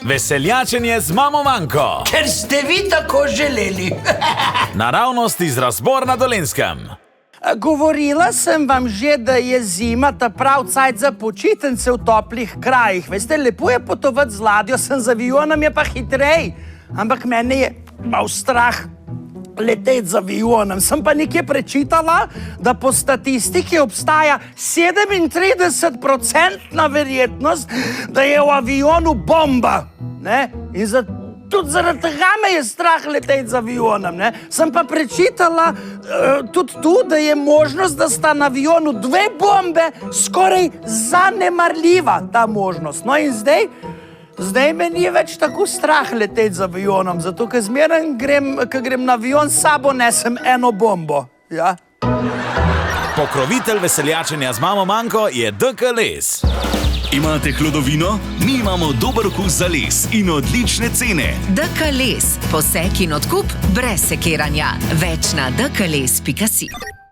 Veseljačenje z mamo Manko. Ker ste vi tako želeli. Naravnost iz Razbor na Dolenjskem. Govorila sem vam že, da je zima ta prav cajt za počitnice v toplih krajih. Veste, lepo je potovati z ladjo, sem z avionom je pa hitrej. Ampak mene je mal strah leteti z avionom. Sem pa nekje prečitala, da po statistiki obstaja 37% verjetnost, da je v avionu bomba. Ne? In tudi zaradi tega me je strah leteti z avionom. Ne? Sem pa prečitala tudi tu, da je možnost, da sta na avionu 2 bombe skoraj zanemarljiva ta možnost. No in zdaj me ni več tako strah leteti z avionom, zato ker zmeraj grem na avion, s sabo nesem eno bombo. Ja? Pokrovitelj veseljačenja z mamo Manko je DK Les. Imate hlodovino? Mi imamo dober okus za les in odlične cene. DK Les. Posek in odkup brez sekiranja. Več na dkles.si.